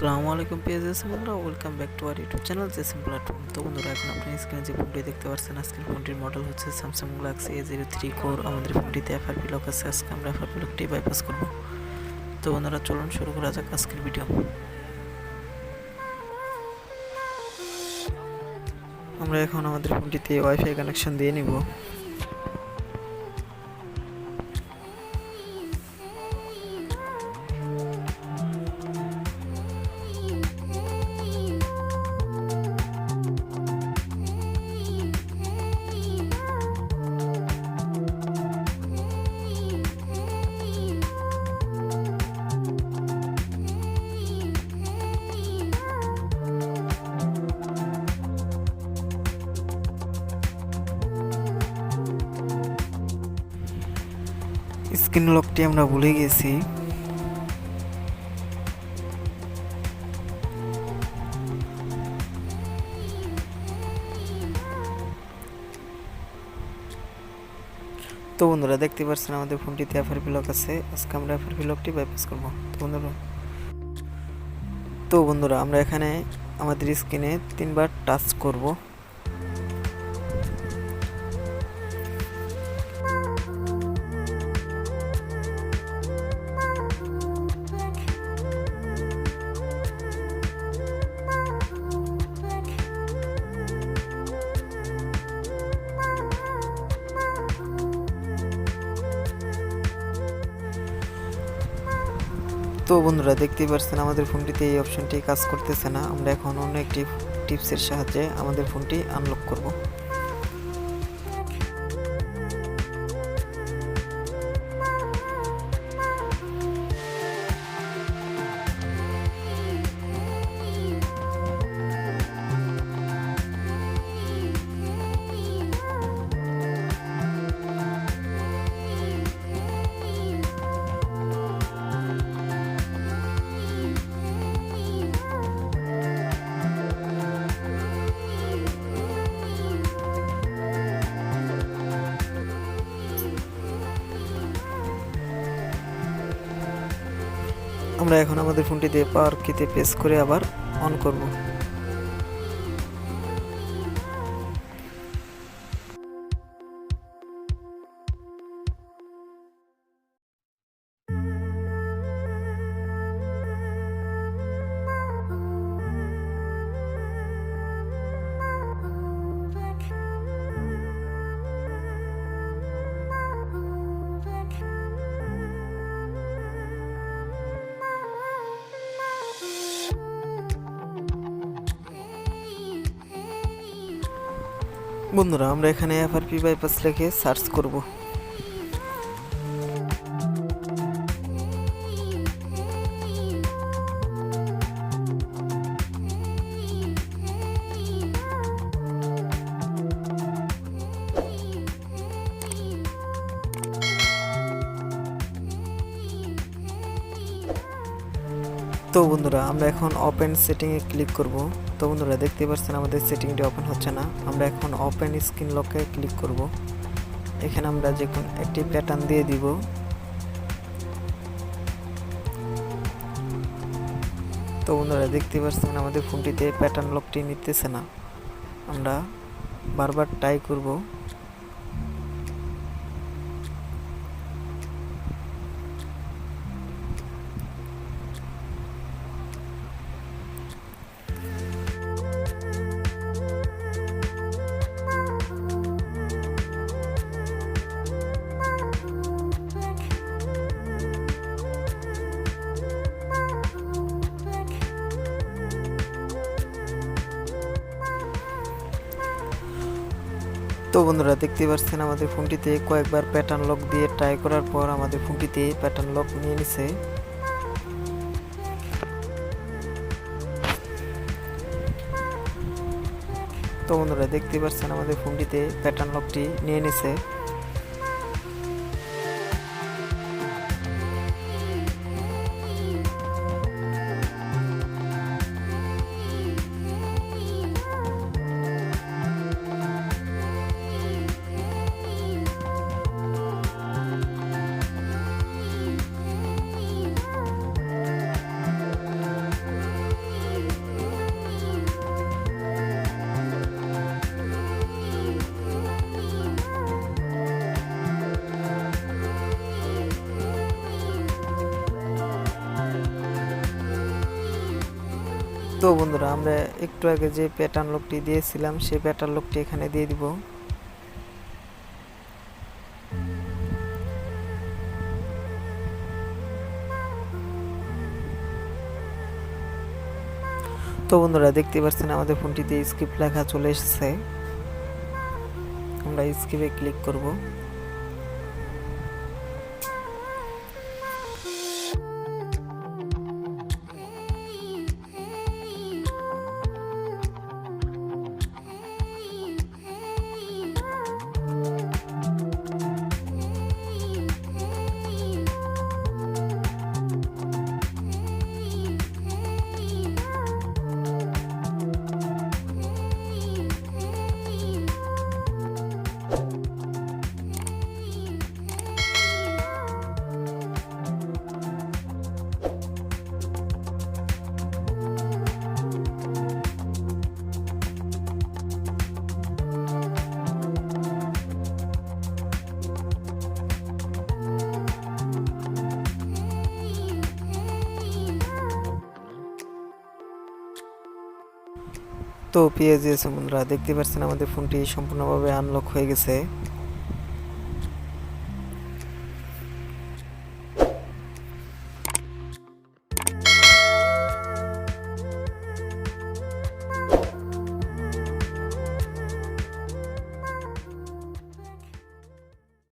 আসসালামু আলাইকুম পেজেস বন্ধুরা, welcome back to our YouTube channel GSM platform. তো বন্ধুরা, এখন আপনি স্ক্রিনে যে ফোনটি দেখতে পাচ্ছেন, আজকের ফোনটির মডেল হচ্ছে স্যামসাং গ্যালাক্সি A03 কোর। আমাদের ফোনটিতে এফআরপি লক আছে। আজকে আমরা এফআরপি লকটি বাইপাস করব। তো বন্ধুরা, চলুন শুরু করা যাক আজকের ভিডিও। আমরা এখন আমাদের ফোনটিতে ওয়াইফাই কানেকশন দিয়ে নিব। স্ক্রিন লকটি আমরা ভুলে গেছি। তো বন্ধুরা, দেখতে পাচ্ছেন আমাদের ফোনটিতে এফআরপি লক আছে। আজকে আমরা এফআরপি লকটি বাইপাস করব। তো বন্ধুরা, আমরা এখানে আমাদের স্ক্রিনে 3বার টাচ করব। তো বন্ধুরা, দেখতেই পাচ্ছেন আমাদের ফোনটিতে এই অপশনটি কাজ করতেছে না। আমরা এখন অন্য একটি টিপসের সাহায্যে আমাদের ফোনটি আনলক করব। আমরা এখন আমাদের ফোনটিতে পাওয়ার কিতে প্রেস করে আবার অন করব। বন্ধুরা, আমরা এখানে এফআরপি বাইপাস লিখে সার্চ করব। তো বন্ধুরা, আমরা এখন ওপেন সেটিংয়ে ক্লিক করব। তো বন্ধুরা, দেখতে পাচ্ছেন আমাদের সেটিংটি ওপেন হচ্ছে না। আমরা এখন ওপেন স্ক্রিন লকে ক্লিক করব। এখানে আমরা যে কোনো একটি প্যাটার্ন দিয়ে দিব। তো বন্ধুরা, দেখতে পাচ্ছেন আমাদের ফোনটিতে প্যাটার্ন লকটি নিতেছে না। আমরা বারবার ট্রাই করব। তো বন্ধুরা, দেখতে পাচ্ছেন আমাদের ফোনটিতে কয়েকবার প্যাটার্ন লক দিয়ে ট্রাই করার পর আমাদের ফোনটিতে প্যাটার্ন লক নিয়ে নিছে। তো বন্ধুরা, দেখতে পাচ্ছেন আমাদের ফোনটিতে প্যাটার্ন লকটি নিয়ে নিছে। তো বন্ধুরা আমরা একটু আগে যে প্যাটার্ন লকটি দিয়েছিলাম সেই প্যাটার্ন লকটি এখানে দিয়ে দিব। তো বন্ধুরা দেখতে পাচ্ছেন আমাদের ফোনটিতে স্ক্রিপ্ট লেখা চলে এসেছে। আমরা স্ক্রিপ্টে ক্লিক করব। তো পেয়ে গিয়েছে বন্ধুরা, দেখতে পাচ্ছেন আমাদের ফোনটি সম্পূর্ণভাবে আনলক হয়ে গেছে।